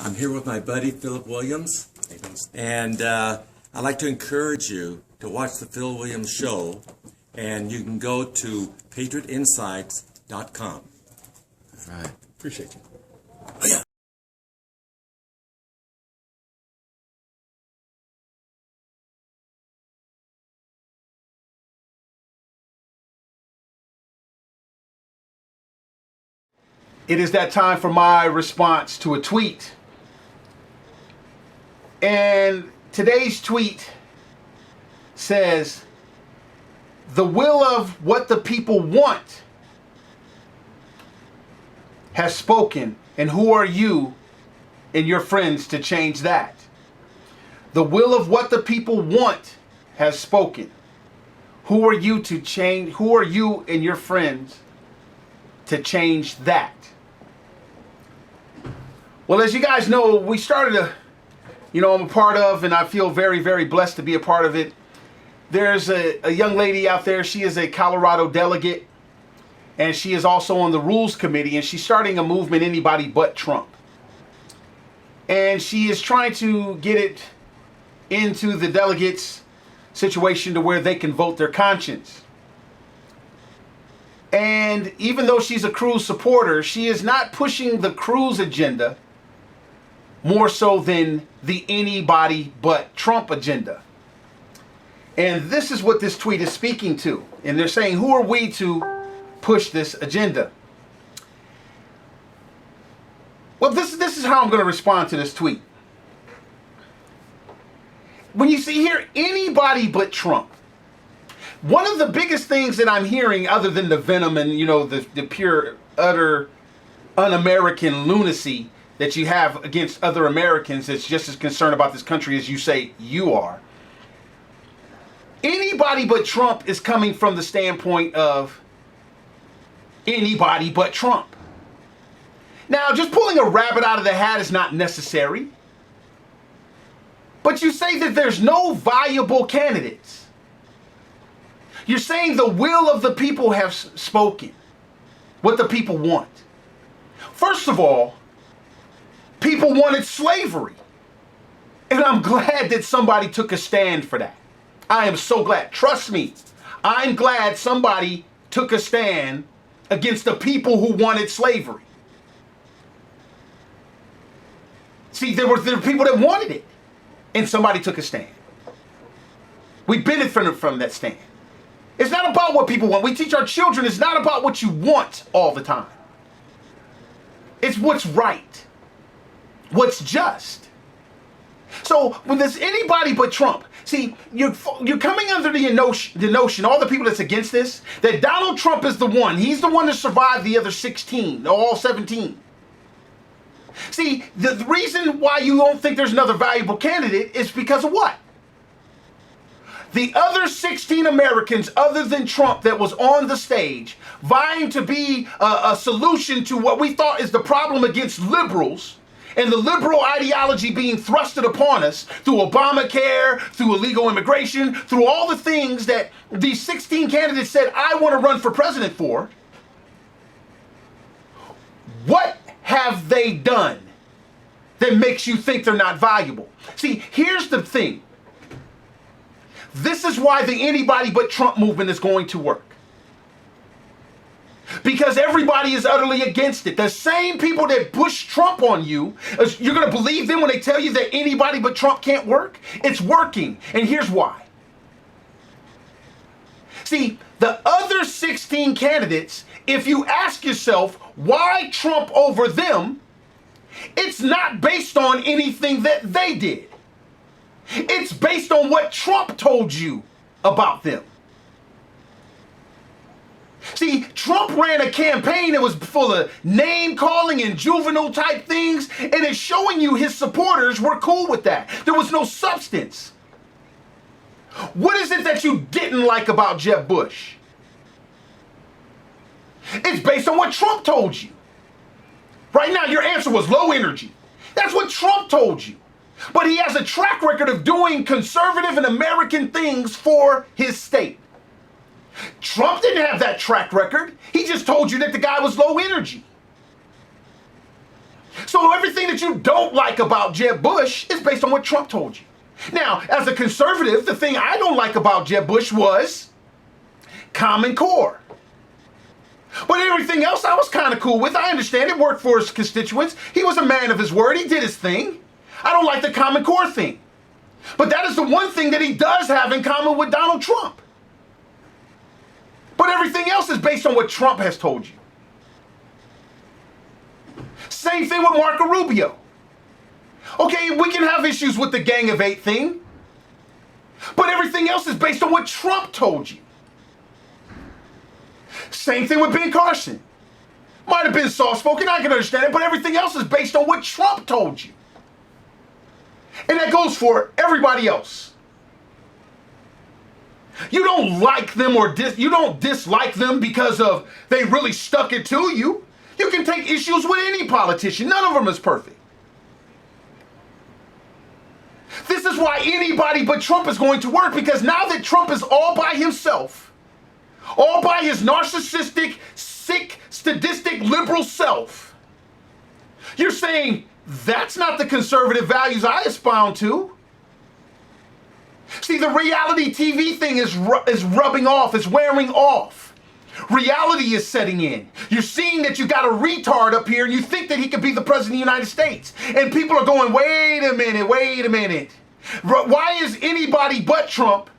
I'm here with my buddy, Philip Williams, and I'd like to encourage you to watch the Phil Williams Show, and you can go to patriotinsights.com. All right. Appreciate you. Oh, yeah. It is that time for my response to a tweet. And today's tweet says, "The will of what the people want has spoken, and who are you and your friends to change that?" The will of what the people want has spoken. Who are you to change? Who are you and your friends to change that? Well, as you guys know, we started I'm a part of, and I feel very, very blessed to be a part of it. There's a young lady out there. She is a Colorado delegate, and she is also on the Rules Committee, and she's starting a movement, Anybody But Trump. And she is trying to get it into the delegates' situation to where they can vote their conscience. And even though she's a Cruz supporter, she is not pushing the Cruz agenda more so than the Anybody But Trump agenda. And this is what this tweet is speaking to. And they're saying, who are we to push this agenda? Well, this is how I'm going to respond to this tweet. When you see here, anybody but Trump, one of the biggest things that I'm hearing, other than the venom and, the pure, utter, un-American lunacy that you have against other Americans that's just as concerned about this country as you say you are. Anybody but Trump is coming from the standpoint of anybody but Trump. Now, just pulling a rabbit out of the hat is not necessary. But you say that there's no viable candidates. You're saying the will of the people have spoken, what the people want. First of all, people wanted slavery. And I'm glad that somebody took a stand for that. I am so glad. Trust me, I'm glad somebody took a stand against the people who wanted slavery. See, there were people that wanted it, and somebody took a stand. We benefited from that stand. It's not about what people want. We teach our children it's not about what you want all the time. It's what's right, what's just. So when there's anybody but Trump, see, you're coming under the notion, all the people that's against this, that Donald Trump is the one. He's the one that survived the other 16, or all 17. See, the reason why you don't think there's another valuable candidate is because of what? The other 16 Americans other than Trump that was on the stage vying to be a solution to what we thought is the problem against liberals and the liberal ideology being thrusted upon us through Obamacare, through illegal immigration, through all the things that these 16 candidates said, I want to run for president for. What have they done that makes you think they're not valuable? See, here's the thing. This is why the anybody but Trump movement is going to work. Because everybody is utterly against it. The same people that push Trump on you, you're going to believe them when they tell you that anybody but Trump can't work? It's working. And here's why. See, the other 16 candidates, if you ask yourself why Trump over them, it's not based on anything that they did. It's based on what Trump told you about them. See, Trump ran a campaign that was full of name calling and juvenile type things, and it's showing you his supporters were cool with that. There was no substance. What is it that you didn't like about Jeb Bush? It's based on what Trump told you. Right now, your answer was low energy. That's what Trump told you. But he has a track record of doing conservative and American things for his state. Trump didn't have that track record. He just told you that the guy was low energy. So everything that you don't like about Jeb Bush is based on what Trump told you. Now, as a conservative, the thing I don't like about Jeb Bush was Common Core. But everything else I was kind of cool with. I understand it worked for his constituents. He was a man of his word. He did his thing. I don't like the Common Core thing. But that is the one thing that he does have in common with Donald Trump. But everything else is based on what Trump has told you. Same thing with Marco Rubio. Okay, we can have issues with the Gang of Eight thing, but everything else is based on what Trump told you. Same thing with Ben Carson. Might have been soft-spoken, I can understand it, but everything else is based on what Trump told you. And that goes for everybody else. You don't like them or you don't dislike them because of they really stuck it to you. You can take issues with any politician. None of them is perfect. This is why anybody but Trump is going to work, because now that Trump is all by himself, all by his narcissistic, sick, sadistic, liberal self, you're saying that's not the conservative values I espound to. See, the reality TV thing is rubbing off, is wearing off. Reality is setting in. You're seeing that you got a retard up here and you think that he could be the president of the United States. And people are going, wait a minute, wait a minute. Why is anybody but Trump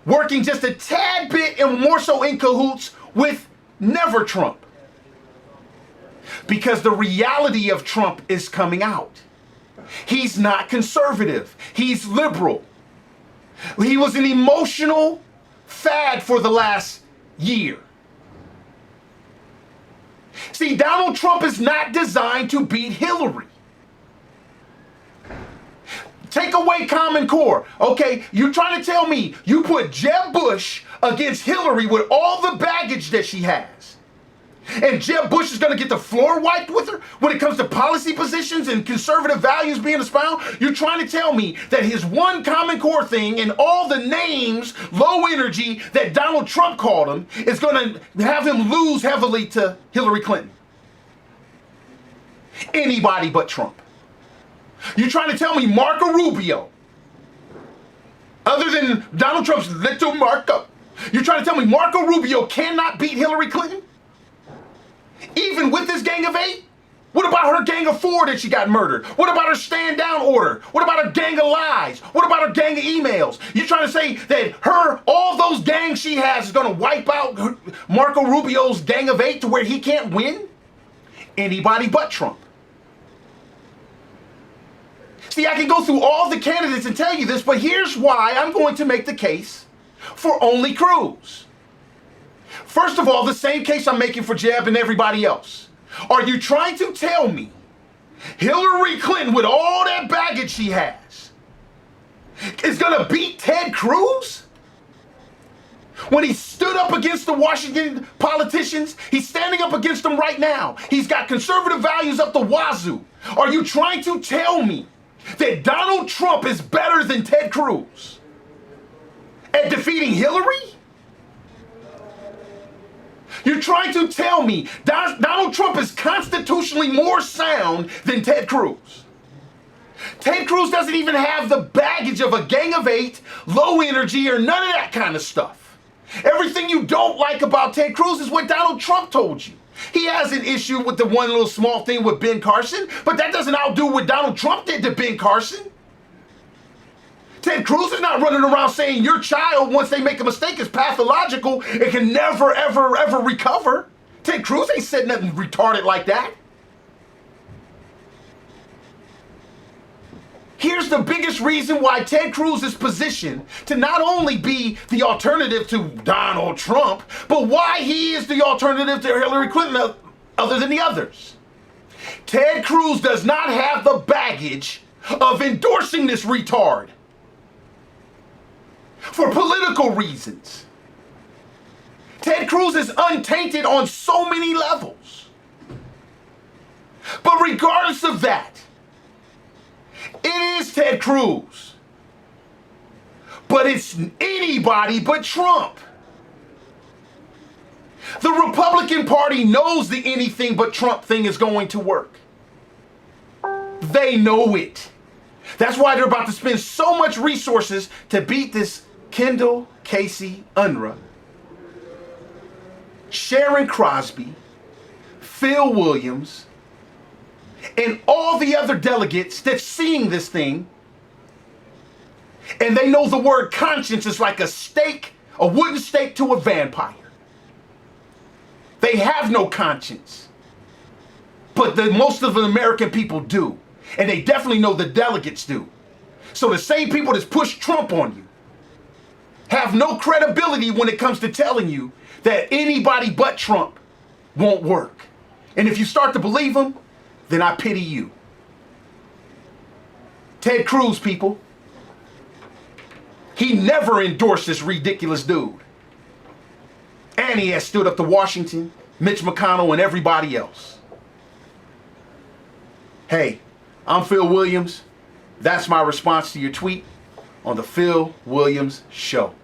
working just a tad bit and more so in cahoots with never Trump? Because the reality of Trump is coming out. He's not conservative. He's liberal. He was an emotional fad for the last year. See, Donald Trump is not designed to beat Hillary. Take away Common Core. Okay, you're trying to tell me you put Jeb Bush against Hillary with all the baggage that she has, and Jeb Bush is going to get the floor wiped with her when it comes to policy positions and conservative values being espoused? You're trying to tell me that his one Common Core thing and all the names, low energy, that Donald Trump called him is going to have him lose heavily to Hillary Clinton? Anybody but Trump. You're trying to tell me Marco Rubio, other than Donald Trump's little Marco, you're trying to tell me Marco Rubio cannot beat Hillary Clinton? Even with this Gang of Eight? What about her Gang of Four that she got murdered? What about her stand down order? What about her gang of lies? What about her gang of emails? You're trying to say that all those gangs she has is going to wipe out Marco Rubio's Gang of Eight to where he can't win? Anybody but Trump. See, I can go through all the candidates and tell you this, but here's why I'm going to make the case for only Cruz. First of all, the same case I'm making for Jeb and everybody else. Are you trying to tell me Hillary Clinton, with all that baggage she has, is going to beat Ted Cruz? When he stood up against the Washington politicians, he's standing up against them right now. He's got conservative values up the wazoo. Are you trying to tell me that Donald Trump is better than Ted Cruz at defeating Hillary? You're trying to tell me Donald Trump is constitutionally more sound than Ted Cruz. Ted Cruz doesn't even have the baggage of a Gang of Eight, low energy, or none of that kind of stuff. Everything you don't like about Ted Cruz is what Donald Trump told you. He has an issue with the one little small thing with Ben Carson, but that doesn't outdo what Donald Trump did to Ben Carson. Ted Cruz is not running around saying your child, once they make a mistake, is pathological and can never, ever, ever recover. Ted Cruz ain't said nothing retarded like that. Here's the biggest reason why Ted Cruz is positioned to not only be the alternative to Donald Trump, but why he is the alternative to Hillary Clinton other than the others. Ted Cruz does not have the baggage of endorsing this retard for political reasons. Ted Cruz is untainted on so many levels. But regardless of that, it is Ted Cruz. But it's anybody but Trump. The Republican Party knows the anything but Trump thing is going to work. they know it. That's why they're about to spend so much resources to beat this Kendall Casey Unruh, Sharon Crosby, Phil Williams, and all the other delegates that's seeing this thing. And they know the word conscience is like a stake, a wooden stake to a vampire. They have no conscience. But most of the American people do. And they definitely know the delegates do. So the same people that's pushed Trump on you have no credibility when it comes to telling you that anybody but Trump won't work. And if you start to believe them, then I pity you. Ted Cruz, people. He never endorsed this ridiculous dude. And he has stood up to Washington, Mitch McConnell, and everybody else. Hey, I'm Phil Williams. That's my response to your tweet on the Phil Williams Show.